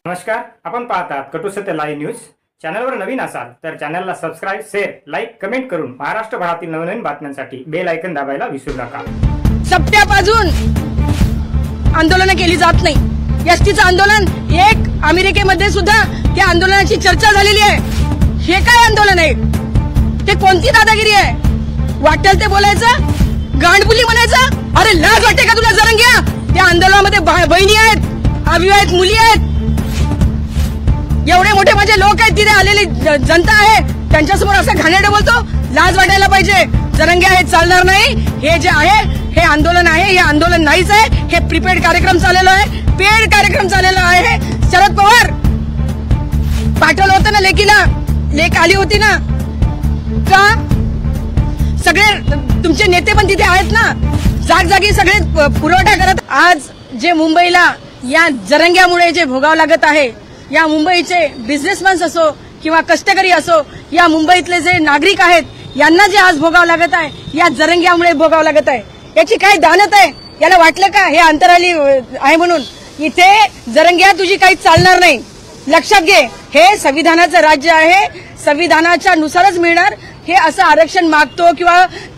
नमस्कार, आपण पाहतात कटू सत्य लाईव्ह न्यूज। चॅनलवर नवीन असाल तर चॅनलला सबस्क्राइब, शेअर, लाईक, कमेंट करून महाराष्ट्रभरातील नवनवीन बातम्यांसाठी बेल आयकॉन दाबायला विसरू नका। सप्त्यापासून आंदोलन केली जात नाही। एसटीचं आंदोलन एक अमेरिकेमध्ये सुद्धा त्या आंदोलनाची चर्चा झालेली आहे। हे काय आंदोलन आहे? ते कोणती दादागिरी आहे? वाटेल ते बोलायचं, गांडबुली म्हणायचं? अरे लाज वाटते का तुला जरंग्या? त्या आंदोलनामध्ये बहिणी आहेत, अविवाहित मुली आहेत, एवढे मोठे माझे लोक आहेत, तिथे आलेली जनता आहे, त्यांच्यासमोर असं घाणेरडं बोलतो? लाज वाटायला पाहिजे। जरंग्या हे चालणार नाही। हे जे आहे हे आंदोलन आहे, हे आंदोलन नाहीच आहे। हे प्रीपेड कार्यक्रम चाललेला आहे, पेड कार्यक्रम चाललेला आहे। शरद पवार पाठवलं होतं ना लेकीला, लेक आली होती ना का? सगळे तुमचे नेते पण तिथे आहेत ना, जागजागी सगळे पुरवठा करत। आज जे मुंबईला या जरंग्यामुळे जे भोगावं लागत आहे, या मुंबईचे बिझनेसमॅन असो किंवा कष्टकरी असो, या मुंबईतले जे नागरिक आहेत, यांना जे आज भोगावं लागत आहे, या जरंग्यामुळे भोगावं लागत आहे। याची काय दानत आहे? याला वाटलं का हे अंतराली आहे म्हणून? इथे जरंग्या तुझी काही चालणार नाही, लक्षात घे। हे संविधानाचं राज्य आहे, संविधानाच्या नुसारच मिळणार। हे असं आरक्षण मागतो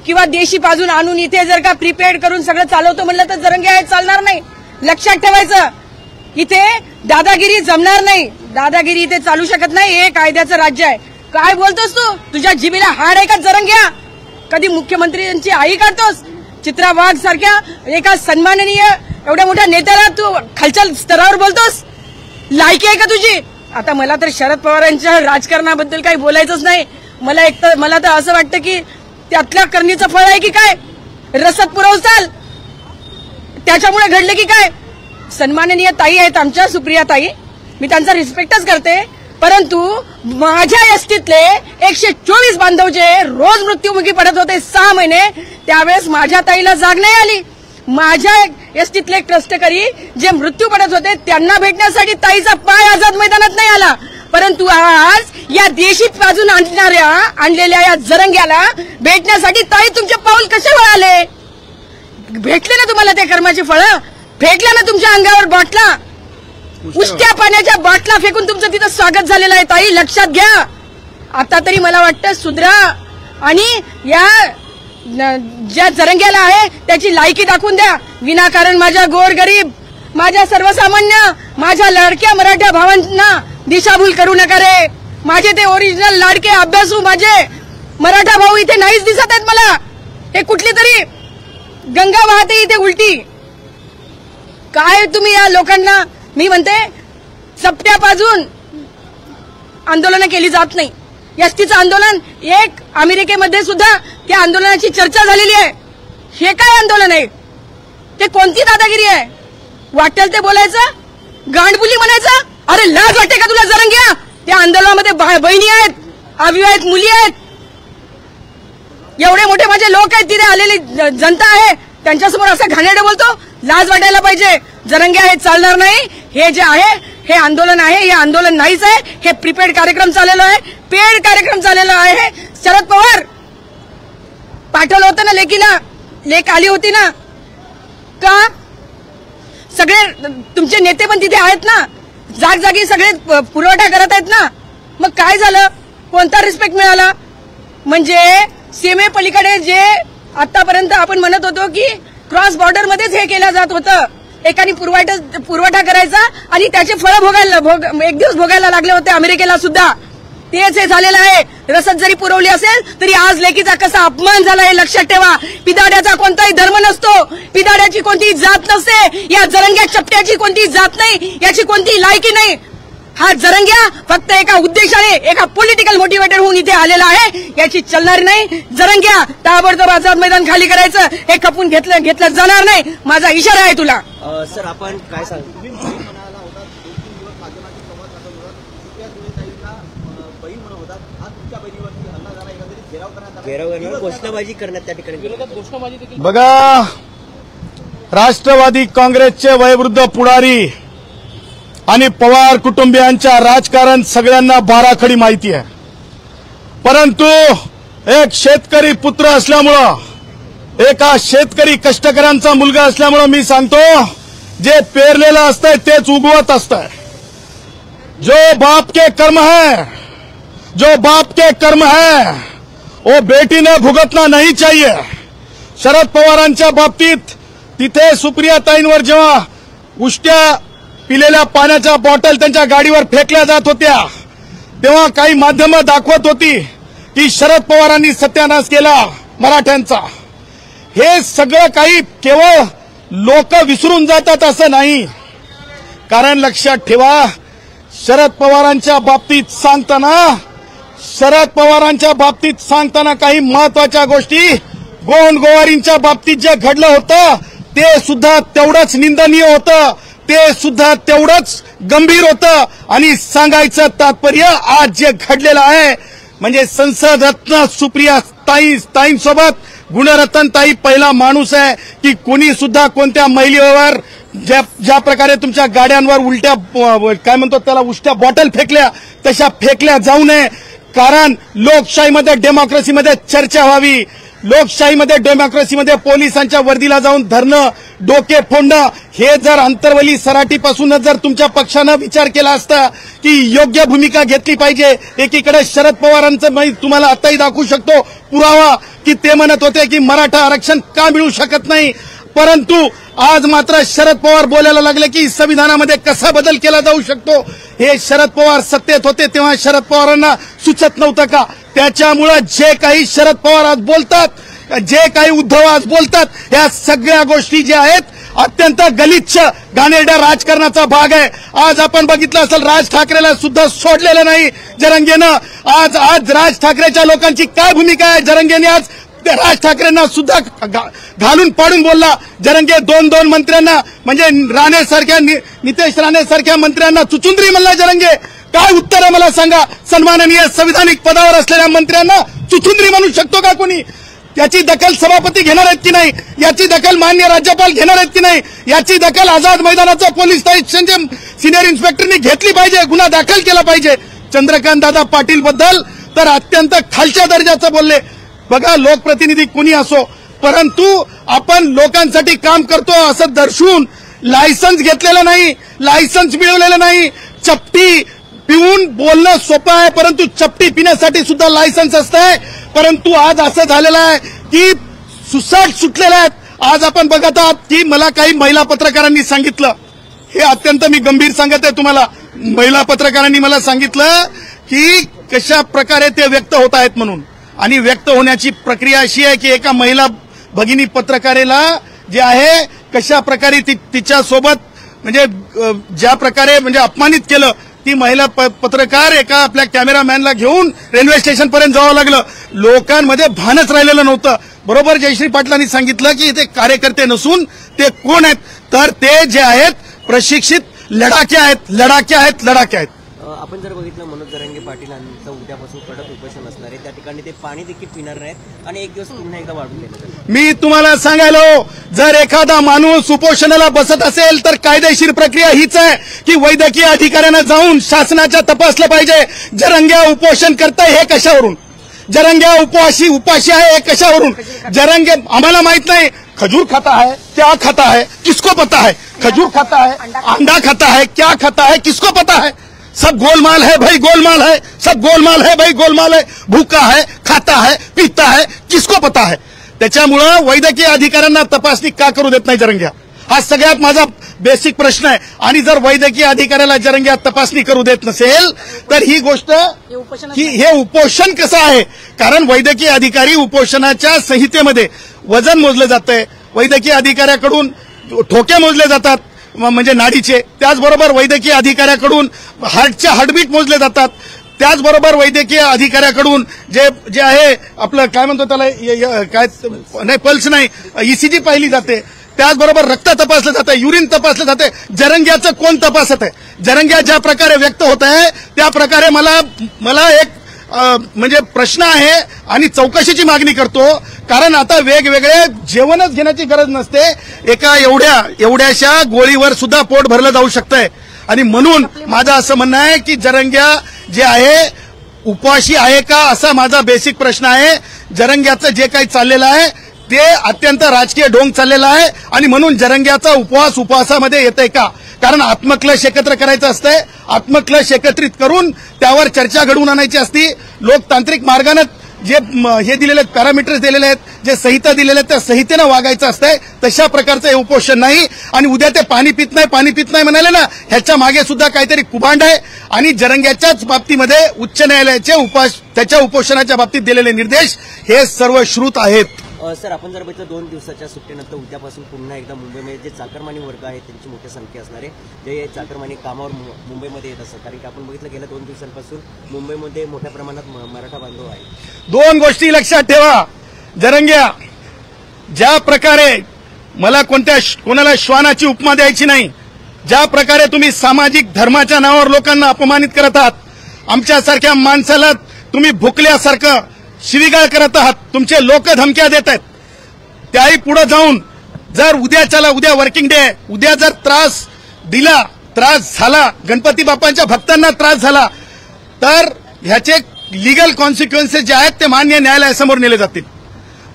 किंवा देशी पाजून आणून इथे जर का प्रीपेड करून सगळं चालवतो म्हणलं तर जरंग्या हे चालणार नाही, लक्षात ठेवायचं। इथे दादागिरी जमणार नाही, दादागिरी इथे चालू शकत नाही। हे कायद्याचं राज्य आहे। काय बोलतोस तू? तुझ्या जिभेला हाड आहे का जरंग्या? कधी मुख्यमंत्र्यांची आई काढतोस? चित्रा वाघ सारख्या एका सन्माननीय एवढ्या मोठ्या नेत्याला तू खालच्या स्तरावर बोलतोस? लायकी आहे का तुझी? आता मला तर शरद पवारांच्या राजकारणाबद्दल काही बोलायचंच नाही। मला तर असं वाटतं की त्यातल्या करणीचं फळ आहे की काय? रसद पुरवचाल त्याच्यामुळे घडलं की काय? सन्माननीय ताई आहेत आमच्या, सुप्रिया ताई, मी त्यांचा रिस्पेक्टच करते, परंतु माझ्या एसटीतले 124 बांधव जे रोज मृत्युमुखी पडत होते 6 महिने, त्यावेळेस माझ्या ताईला जाग नाही आली। माझ्या एसटीतले कष्टकरी जे मृत्यू पडत होते त्यांना भेटण्यासाठी ताईचा पाय आझाद मैदानात नाही आला। परंतु आज या देशी पाजून आणलेल्या या जरंग्याला भेटण्यासाठी ताई तुमचे पाऊल कसे वळाले? भेटले ना तुम्हाला ते कर्माची फळं? फेकल्या ना तुमच्या अंगावर बाटला, उष्ट्या पाण्याच्या बाटला फेकून तुमचं तिथं स्वागत झालेलं आहे। ताई लक्षात घ्या, आता तरी मला वाटतं सुधरा आणि या ज्या जरंग्याला आहे त्याची लायकी दाखवून द्या। विनाकारण माझ्या गोरगरीब, माझ्या सर्वसामान्य, माझ्या लाडक्या मराठा भावांना दिशाभूल करू नका रे। माझे ते ओरिजिनल लाडके अभ्यासू माझे मराठा भाऊ इथे नाहीच दिसत आहेत मला। हे कुठली तरी गंगा वाहते इथे उलटी। काय तुम्ही या लोकांना? मी म्हणते सप्त्यापासून आंदोलन केली जात नाही। एसटीचं आंदोलन एक अमेरिकेमध्ये सुद्धा त्या आंदोलनाची चर्चा झालेली आहे। हे काय आंदोलन आहे? ते कोणती दादागिरी आहे? वाटेल ते बोलायचं, गांडबुली म्हणायचं? अरे लाज वाटते का तुला जरंग्या? त्या आंदोलनामध्ये बहिणी आहेत, अविवाहित मुली आहेत, एवढे मोठे माझे लोक आहेत, तिथे आलेली जनता आहे, त्यांच्यासमोर असं घाणेरडं बोलतो? लाज वाटायला पाहिजे। जरंग्या हे चालणार नाही। हे जे आहे हे आंदोलन आहे, हे आंदोलन नाहीच आहे। हे प्रीपेड कार्यक्रम चाललेला आहे, पेड कार्यक्रम चाललेला आहे। शरद पवार पाठवलं होतं ना लेकीला, लेक आली होती ना का? सगळे तुमचे नेते पण तिथे आहेत ना, जागजागी सगळे पुरवठा करत आहेत ना। मग काय झालं? कोणता रिस्पेक्ट मिळाला? म्हणजे सीमेपलीकडे जे आतापर्यंत आपण म्हणत होतो की क्रॉस बॉर्डर मध्येच हे केलं जात होतं, एकाने पुरवठा करायचा आणि त्याचे फळं एक दिवस भोगायला लागले होते अमेरिकेला सुद्धा। तेच हे झालेलं आहे। रसद जरी पुरवली असेल तरी आज लेकीचा कसा अपमान झाला हे लक्षात ठेवा। पिदाड्याचा कोणताही धर्म नसतो, पिदाड्याची कोणतीही जात नसते, या जरंग्या चपट्याची कोणतीही जात नाही, याची कोणतीही लायकी नाही। हा जरंग्या फक्त एका उद्देशाने, एका पॉलिटिकल मोटिवेटर होऊन इथे आलेला आहे, याची चालणार नाही। जरंग्या ताबडतोब आझाद मैदान खाली करायचं, हे खपून घेतलं जाणार नाही, माझा इशारा आहे तुला। सर आपण काय सांगतो? घोषणाबाजी करण्यात त्या ठिकाणी बघा, राष्ट्रवादी काँग्रेसचे वयोवृद्ध पुढारी आणि पवार कुटुंबियांच्या राजकारण सगळ्यांना बाराखडी माहिती आहे, परंतु एक शेतकरी पुत्र असल्यामुळं, एका शेतकरी कष्टकऱ्यांचा मुलगा असल्यामुळं मी सांगतो, जे पेरलेलं असतंय तेच उगवत असतंय। जो बाप के कर्म है, जो बाप के कर्म है वो बेटीने भुगतना नहीं चाहिए. शरद पवारांच्या बाबतीत तिथे सुप्रियाताईंवर जेव्हा उष्ट्या पिलेल्या पाण्याच्या बॉटल त्यांच्या गाडीवर फेकल्या जात होत्या तेव्हा काही माध्यमं दाखवत होती की शरद पवारांनी सत्यानाश केला मराठ्यांचा. हे सगळं काही केवळ लोक विसरून जातात असं नाही. कारण लक्षात ठेवा, शरद पवारांच्या बाबतीत सांगताना काही महत्वाच्या गोष्टी गोंडगोवारींच्या बाबतीत जे घडलं होतं ते सुद्धा तेवढंच निंदनीय होतं, ते सुद्धा तेवढंच गंभीर होतं. आणि सांगायचं तात्पर्य आज जे घडलेलं आहे म्हणजे संसद रत्न सुप्रिया ताईंसोबत गुणरत्न ताई पहिला माणूस आहे की कोणी सुद्धा कोणत्या महिलेवर ज्या प्रकारे तुमच्या गाड्यांवर उलट्या काय म्हणतो त्याला उष्ट्या बॉटल फेकल्या तशा फेकल्या जाऊ नये. कारण लोकशाहीमध्ये डेमोक्रेसीमध्ये चर्चा व्हावी. लोकशाहीमध्ये डेमोक्रेसीमध्ये पोलिसांच्या वर्दीला जाऊन धरणं डोके फोडणं हे जर अंतर्वली सराटीपासूनच जर तुमच्या पक्षानं विचार केला असता की योग्य भूमिका घेतली पाहिजे. एकीकडे शरद पवारांचं मी तुम्हाला आताही दाखवू शकतो पुरावा की ते म्हणत होते की मराठा आरक्षण का मिळू शकत नाही, परंतु आज मात्र शरद पवार बोलायला लागले की संविधानामध्ये कसा बदल केला जाऊ शकतो. हे शरद पवार सत्तेत होते तेव्हा शरद पवारांना सुचत नव्हतं का? त्याच्यामुळे जे काही शरद पवार आज बोलतात, जे काही उद्धव आज बोलतात या सगळ्या गोष्टी ज्या आहेत अत्यंत गलिच्छ घाणेरड्या राजकारणाचा भाग आहे. आज आपण बघितलं असेल राज ठाकरेला सुद्धा सोडलेलं नाही जरंगेनं. आज राज ठाकरेच्या लोकांची काय भूमिका आहे? जरंगेने आज राज ठाकरेंना सुद्धा घालून पाडून बोलला. जरंगे दोन मंत्र्यांना म्हणजे नितेश राणे सारख्या मंत्र्यांना चुचुंद्री म्हणला जरंगे. काय उत्तर आहे मला सांगा? सन्माननीय संविधानिक पदावर असलेल्या मंत्र्यांना चुचुंद्री म्हणू शकतो का कोणी? याची दखल सभापती घेणार आहेत की नाही? याची दखल माननीय राज्यपाल घेणार आहेत की नाही? याची दखल आझाद मैदानाचा पोलीस स्टेशनचे सिनियर इन्स्पेक्टरनी घेतली पाहिजे, गुन्हा दाखल केला पाहिजे. चंद्रकांत दादा पाटील बद्दल तर अत्यंत खालच्या दर्जाचं बोलले. बघा, लोकप्रतिनिधी कोणी असो परंतु आपण लोकांसाठी काम करतो असं दर्शवून लायसन्स घेतलेलं नाही, लायसन्स मिळवलेलं नाही. चपटी पिऊन बोलणं सोपं आहे परंतु चपटी पिण्यासाठी सुद्धा लायसन्स असतंय. परंतु आज असं झालेलं आहे की सुसाट सुटलेले आहेत. आज आपण बघत आहात की मला काही महिला पत्रकारांनी सांगितलं, हे अत्यंत मी गंभीर सांगत आहे तुम्हाला. महिला पत्रकारांनी मला सांगितलं की कशा प्रकारे ते व्यक्त होत आहेत म्हणून. आणि व्यक्त होण्याची प्रक्रिया अशी आहे की एका महिला भगिनी पत्रकारेला जे आहे कशा प्रकारे तिच्यासोबत म्हणजे ज्या प्रकारे म्हणजे अपमानित केलं. ती महिला पत्रकार एका आपल्या कॅमेरामॅनला घेऊन रेल्वे स्टेशन पर्यंत जावं लागलं. लोकांमध्ये भानच राहिलेलं नव्हतं. बरोबर जयश्री पाटलांनी सांगितलं की ते कार्यकर्ते नसून ते कोण आहेत, तर ते जे आहेत प्रशिक्षित लढाके आहेत. आपण जर बघितलं मनोज जरांगे पाटीलांचं उद्यापासून कडक उपोषण असणार आहे. त्या ठिकाणी ते पाणी देखील पिणार नाहीत आणि एक दिवस पुन्हा एकदा वाढून देणार. मी तुम्हाला सांगायलो, जर एखादा माणूस उपोषणाला बसत असेल तर कायदेशीर प्रक्रिया हीच आहे की वैद्यकीय अधिकाऱ्यांना जाऊन शासनाच्या तपासलं पाहिजे. जरंग्या उपोषण करताय हे कशावरून? जरंग्या उपाशी आहे हे कशावरून? जरंगे आम्हाला माहित नाही. खजूर खाता है, क्या खाता है, किसको पता है? खजूर खाता है, अंडा खाता है, क्या खाता है, किसको पता है? सब गोलमाल है भाई, गोलमाल है, सब गोलमाल है भाई, गोलमाल है. भूखा है, खाता है, पीता है, किसको पता है? त्याच्यामुळं वैद्यकीय अधिकाऱ्यांना तपासणी का करू देत नाही जरंग्या? हा सगळ्यात माझा बेसिक प्रश्न आहे. आणि जर वैद्यकीय अधिकाऱ्याला जरंग्या तपासणी करू देत नसेल तर ही गोष्ट की हे उपोषण कसं आहे? कारण वैद्यकीय अधिकारी उपोषणाच्या संहितेमध्ये वजन मोजलं जातंय. वैद्यकीय अधिकाऱ्याकडून ठोके मोजले जातात म्हणजे नाडीचे. त्याचबरोबर वैद्यकीय अधिकाऱ्याकडून हार्टचे हार्टबीट मोजले जातात. त्याचबरोबर वैद्यकीय अधिकाऱ्याकडून जे आहे आपलं काय म्हणतो त्याला काय नाही पल्स नाही ईसीजी पाहिली जाते. त्याचबरोबर रक्त तपासलं जातं, युरिन तपासलं जाते. जरंग्याचं कोण तपासत आहे? जरंग्या ज्या प्रकारे व्यक्त होत आहे त्या प्रकारे मला एक म्हणजे प्रश्न आहे आणि चौकशीची मागणी करतो. कारण आता वेगवेगळे जेवणच घेण्याची गरज नसते. एका एवढ्याशा गोळीवर सुद्धा पोट भरलं जाऊ शकतंय. आणि म्हणून माझं असं म्हणणं आहे की जरंग्या जे आहे उपाशी आहे का असा माझा बेसिक प्रश्न आहे. जरंग्याचं जे काही चाललेलं आहे ते अत्यंत राजकीय ढोंग चाललेला आहे आणि म्हणून जरंग्याचा उपवासामध्ये येतंय का? कारण आत्मक्लेश एकत्र करायचं असतंय, आत्मक्लेश एकत्रित करून त्यावर चर्चा घडवून आणायची असती. लोकतांत्रिक मार्गाने जे हे दिलेले आहेत, पॅरामीटर्स दिलेले आहेत, जे संहिता दिलेल्या आहेत त्या संहितेनं वागायचं असतंय. तशा प्रकारचं हे उपोषण नाही. आणि उद्या ते पाणी पित नाही म्हणाले ना, ह्याच्या मागे सुद्धा काहीतरी कुभांड आहे. आणि जरंग्याच्याच बाबतीमध्ये उच्च न्यायालयाचे त्याच्या उपोषणाच्या बाबतीत दिलेले निर्देश हे सर्व श्रुत आहेत. सर, आपण जर बघितलं 2 दिवसाच्या सुट्टीनंतर उद्यापासून पुन्हा एकदा मुंबईमध्ये जे चाकरमानी वर्ग आहे त्यांची मोठी संख्या असणार आहे, जे चाकरमानी कामावर मुंबईमध्ये येत असतात. कारण की आपण बघितलं गेल्या 2 दिवसांपासून मुंबईमध्ये मोठ्या प्रमाणात मराठा बांधव आहे. 2 गोष्टी लक्षात ठेवा. जरंग्या, ज्या प्रकारे मला कोणाला श्वानाची उपमा द्यायची नाही, ज्या प्रकारे तुम्ही सामाजिक धर्माच्या नावावर लोकांना अपमानित करत आहात, आमच्यासारख्या माणसाला तुम्ही भुकल्यासारखं शिवीगाळ करत आहात, तुमचे लोक धमक्या देत आहेत. त्याही पुढे जाऊन जर उद्या वर्किंग डे, उद्या जर त्रास झाला, गणपती बाप्पांच्या भक्तांना त्रास झाला, तर ह्याचे लिगल कॉन्सिक्वेन्सेस जे आहेत ते मान्य न्यायालयासमोर नेले जातील.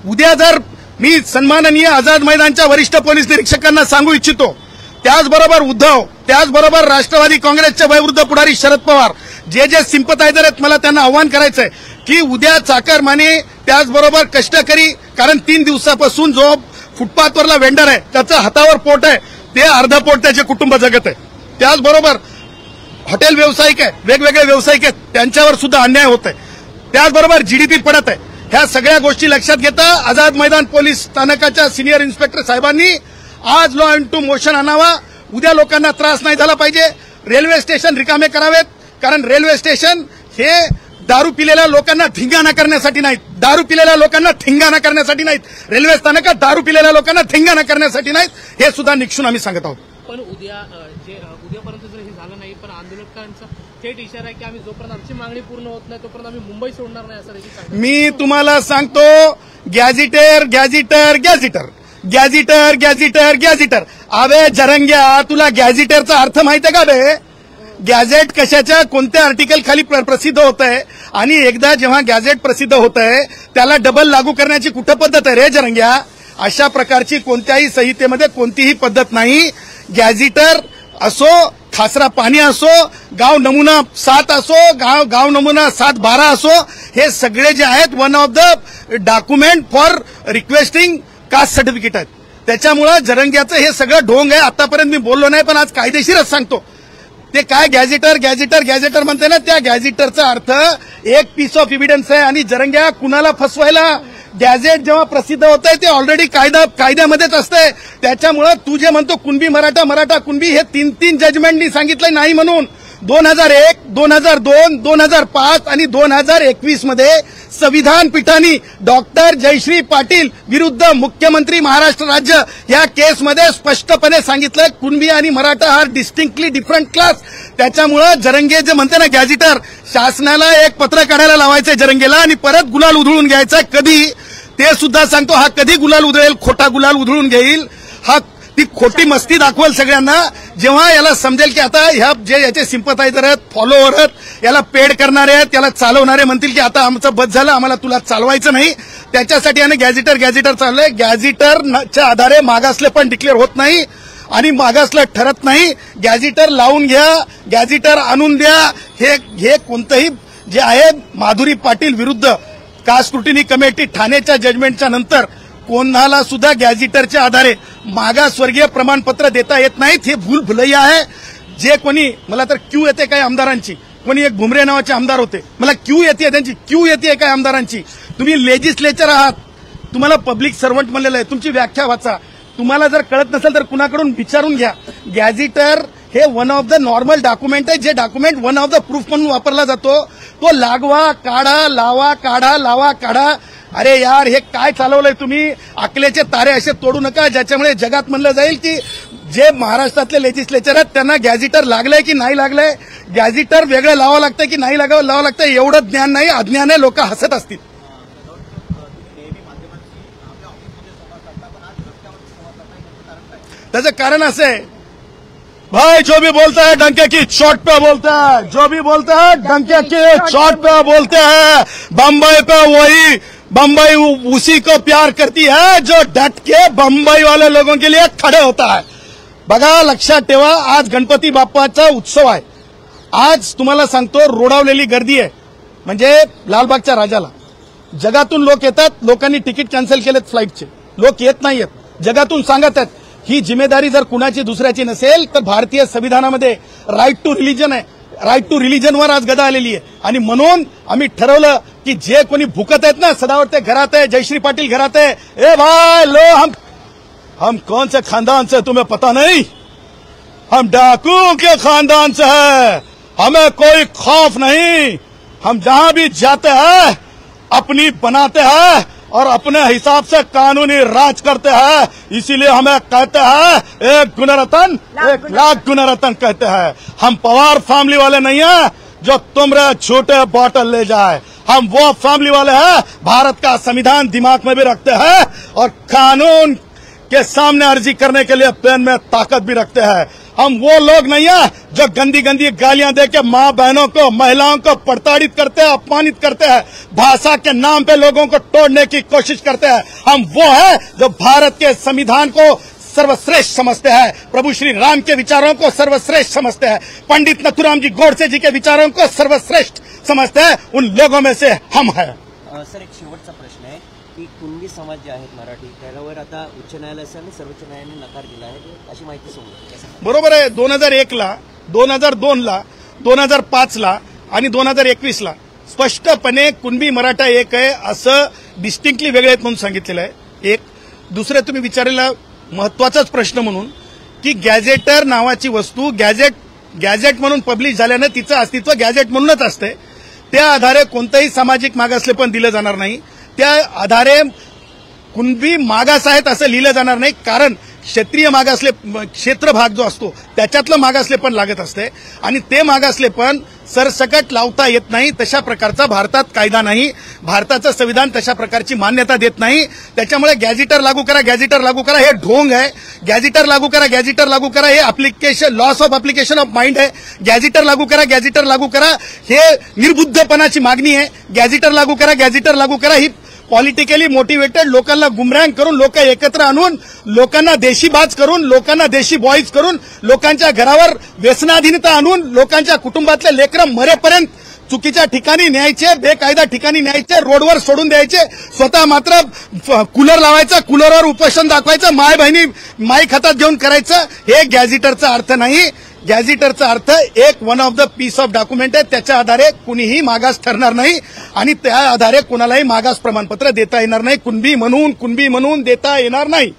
उद्या जर मी सन्माननीय आझाद मैदानच्या वरिष्ठ पोलीस निरीक्षकांना सांगू इच्छितो, त्याचबरोबर उद्धव, त्याचबरोबर राष्ट्रवादी काँग्रेसचे वयोवृद्ध पुढारी शरद पवार, जे सिंपथायझर आहेत, मला त्यांना आव्हान करायचंय की उद्या चाकरमानी, त्याचबरोबर कष्टकरी, कारण 3 दिवसापासून जो फुटपाथवरला वेंडर आहे त्याचं हातावर पोट आहे, ते अर्ध पोट त्याचे कुटुंब जगत आहे. त्याचबरोबर हॉटेल व्यावसायिक आहे, वेगवेगळे व्यावसायिक आहेत, त्यांच्यावर सुद्धा अन्याय होत आहे. त्याचबरोबर जीडीपी पडत आहे. ह्या सगळ्या गोष्टी लक्षात घेता आझाद मैदान पोलीस स्थानकाच्या सिनियर इन्स्पेक्टर साहेबांनी आज लॉ इंटू मोशन आणावा. उद्या लोकांना त्रास नाही झाला पाहिजे. रेल्वे स्टेशन रिकामे करावेत, कारण रेल्वे स्टेशन हे दारू पिलेल्या लोकांना धिंगाणा करण्यासाठी नाहीत, दारू पिलेल्या लोकांना ठिंगाणा करण्यासाठी नाहीत, रेल्वे स्थानकात दारू पिलेल्या लोकांना ठिंगाणा करण्यासाठी नाहीत, हे सुद्धा निक्षून आम्ही सांगत आहोत. पण उद्यापर्यंत जर हे झालं नाही, पण आंदोलकांचा थेट इशारा आहे की आम्ही जोपर्यंत आमची मागणी पूर्ण होत नाही तोपर्यंत आम्ही मुंबई सोडणार नाही, असं देखील सांगतात. मी तुम्हाला सांगतो, गॅझिटर. अबे जरंग्या, तुला गॅझिटरचा अर्थ माहिती आहे का बे? गॅझेट कशाच्या कोणत्या आर्टिकल खाली प्रसिद्ध होत आहे, आणि एकदा जेव्हा गॅझेट प्रसिद्ध होत आहे त्याला डबल लागू करण्याची कुठं पद्धत आहे रे जरंग्या? अशा प्रकारची कोणत्याही संहितेमध्ये कोणतीही पद्धत नाही. गॅझिटर असो, खासरा पाणी असो, गाव नमुना 7 असो, गाव नमुना 7-12 असो, हे सगळे जे आहेत one of the document for requesting caste certificate आहेत. त्याच्यामुळे जरंग्याचं हे सगळं ढोंग आहे. आतापर्यंत मी बोललो नाही, पण आज कायदेशीरच सांगतो. ते काय गॅझेटर म्हणते ना, त्या गॅझेटरचा अर्थ एक पीस ऑफ एव्हिडन्स आहे. आणि जरंग्या, कुणाला फसवायला गॅझेट जेव्हा प्रसिद्ध होत आहे ते ऑलरेडी कायद्यामध्येच असतंय. त्याच्यामुळे तू जे म्हणतो कुणबी मराठा कुणबी, हे 3 जजमेंटनी सांगितलंय नाही म्हणून. 2001, 2002, 2005 आणि 2021 मध्ये संविधान पीठाने डॉक्टर जयश्री पाटील विरुद्ध मुख्यमंत्री महाराष्ट्र राज्य या केसमध्ये स्पष्टपणे सांगितलं कुणबी आणि मराठा हा डिस्टिंक्टली डिफरंट क्लास. त्याच्यामुळे जरंगे जे म्हणते ना गॅझिटर, शासनाला एक पत्र काढायला लावायचंय जरंगेला आणि परत गुलाल उधळून घ्यायचा. कधी ते सुद्धा सांगतो, हा कधी गुलाल उधळेल, खोटा गुलाल उधळून घेईल, हा ती खोटी मस्ती दाखवेल सगळ्यांना. जेव्हा याला समजेल की आता ह्या जे याचे सिंपथायझर आहेत, फॉलोअर आहेत, याला पेड करणारे आहेत, याला चालवणारे म्हणतील की आता आमचं बस झालं, आम्हाला तुला चालवायचं नाही, त्याच्यासाठी याने गॅझिटर चाललंय. गॅझिटरच्या आधारे मागासले पण डिक्लेअर होत नाही आणि मागासलं ठरत नाही. गॅझिटर लावून घ्या, गॅझिटर आणून द्या. हे कोणतंही जे आहे माधुरी पाटील विरुद्ध कास्ट स्क्रुटिनी कमिटी ठाण्याच्या जजमेंटच्या नंतर कोणाला सुद्धा गॅझिटरच्या आधारे मागासवर्गीय प्रमाणपत्र देता येत नाहीत. हे भूलभुलैया आहे. जे कोणी, मला तर क्यू येते काही आमदारांची, कोणी एक भुमरे नावाचे आमदार होते, मला क्यू येते त्यांची, क्यू येते काय आमदारांची. तुम्ही लेजिस्लेचर आहात, तुम्हाला पब्लिक सर्वंट म्हणलेलं आहे, तुमची व्याख्या वाचा. तुम्हाला जर कळत नसेल तर कुणाकडून विचारून घ्या. गॅझिटर हे one of the normal document आहे, जे document one of the proof म्हणून वापरला जातो. तो लागवा काढा, लावा काढा, लावा काढा. अरे यार, हे काय चालवलंय तुम्ही? अकलेचे तारे असे तोडू नका ज्याच्यामुळे जगात म्हणलं जाईल की जे महाराष्ट्रातले लेजिस्लेचर आहेत त्यांना गॅझिटर लागलंय की नाही लागलंय, गॅझिटर वेगळं लावावं लागतंय की नाही लावावं लागतंय, एवढं ज्ञान नाही, अज्ञान आहे. लोक हसत असतील. त्याचं कारण असं आहे, भाई जो भी बोलता है डंके की चोट पे बोलता है, जो भी बोलता है डंके की चोट पे बोलते हैं. बम्बई उसी को प्यार करती है जो डट के बम्बई वाले लोगों के लिए खड़े होता है. बघा, लक्षात ठेवा, आज गणपती बाप्पाचा उत्सव आहे. आज तुम्हाला सांगतो, रोडावलेली गर्दी आहे. म्हणजे लालबागच्या राजाला जगातून लोक येतात. लोकांनी तिकीट कॅन्सल केलेत फ्लाईटचे, लोक येत नाहीयेत. जगातून सांगत आहेत. ही जिम्मेदारी जर कुणाची दुसऱ्याची नसेल तर भारतीय संविधानामध्ये राईट टू रिलीजन आहे. राईट टू रिलीजनवर आज गदा आलेली आहे. आणि म्हणून आम्ही ठरवलं की जे कोणी भुकत आहेत ना, सदावर्ते घरात आहे, जयश्री पाटील घरात आहे, ए भाई लो, हम कौन से खानदान से तुम्हें पता नहीं, हम डाकू के खानदान से है, हमें कोई खौफ नहीं. हम जहां भी जाते हैं अपनी बनाते हैं और अपने हिसाब से कानूनी राज करते हैं. इसीलिए हमें कहते हैं एक गुणरत्न एक लाख गुणरत्न कहते हैं. हम पवार फैमिली वाले नहीं हैं जो तुमरे छोटे बॉटल ले जाए. हम वो फैमिली वाले हैं, भारत का संविधान दिमाग में भी रखते हैं और कानून के सामने अर्जी करने के लिए पेन में ताकत भी रखते हैं. हम वो लोग नहीं है जो गंदी गंदी गालियां देके माँ बहनों को, महिलाओं को प्रताड़ित करते हैं, अपमानित करते हैं, भाषा के नाम पे लोगों को तोड़ने की कोशिश करते हैं. हम वो है जो भारत के संविधान को सर्वश्रेष्ठ समझते हैं, प्रभु श्री राम के विचारों को सर्वश्रेष्ठ समझते हैं, पंडित नथुराम जी गोडसे जी के विचारों को सर्वश्रेष्ठ समझते हैं. उन लोगों में से हम हैं. सर, एक शेवटचा प्रश्न आहे की कुणबी समाज जे आहेत मराठी, त्यावर आता उच्च न्यायालयाने आणि सर्वोच्च न्यायालयाने नकार दिला आहे, अशी माहिती समोर. बरोबर आहे. 2001 ला, 2002 ला, 2005 ला आणि 2021 ला स्पष्टपणे कुणबी मराठा एक आहे असं डिस्टिंक्टली वेगळे आहेत म्हणून सांगितलेलं आहे. एक दुसरे तुम्ही विचारलेला महत्वाचाच प्रश्न म्हणून की गॅझेटर नावाची वस्तू गॅझेट म्हणून पब्लिश झाल्यानं तिचं अस्तित्व गॅझेट म्हणूनच असते. त्या आधारे कोणतंही सामाजिक मागासले पण दिलं जाणार नाही. त्या आधारे कुणबी मागास आहेत असं लिहिलं जाणार नाही. कारण क्षेत्रीय मागासले क्षेत्र भाग जो असतो त्याच्यातलं मागासले पण लागत असते आणि ते मागासले पण सरसकट लावता येत नाही. तशा प्रकारचा भारतात कायदा नाही. भारताचं संविधान तशा प्रकारची मान्यता देत नाही. त्याच्यामुळे गॅझेटर लागू करा, गॅझेटर लागू करा हे ढोंग आहे. गॅझेटर लागू करा, गॅझेटर लागू करा हे application, loss of application of mind आहे. गॅझेटर लागू करा, गॅझेटर लागू करा हे निर्बुद्धपणाची मागणी आहे. गॅझेटर लागू करा, गॅझेटर लागू करा ही पॉलिटिकली मोटिवेटेड लोकांना गुमराह करून, लोक एकत्र आणून, लोकांना देशीबाज करून, लोकांना देशी बॉईज करून, लोकांच्या घरावर व्यसनाधीनता आणून, लोकांच्या कुटुंबातले लेकरं मरेपर्यंत चुकीच्या ठिकाणी न्यायचे, बेकायदा ठिकाणी न्यायचे, रोडवर सोडून द्यायचे. स्वतः मात्र कूलर लावायचा, कूलरवर उपोषण दाखवायचं, माय बहिणी माई खात्यात घेऊन करायचं. हे गॅझेटरचा अर्थ नाही. गॅझेटरचा अर्थ एक one of the piece of document आहे. त्याच्या आधारे कुणीही मागास ठरणार नाही आणि त्या आधारे कुणालाही मागास प्रमाणपत्र देता येणार नाही. कुणबी म्हणून देता येणार नाही.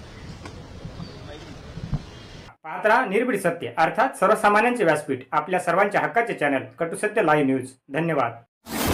पाहत रहा निर्भीड सत्य अर्थात सर्वसामान्यांचे व्यासपीठ, आपल्या सर्वांच्या हक्काचे चॅनल कटू सत्य लाईव्ह न्यूज. धन्यवाद.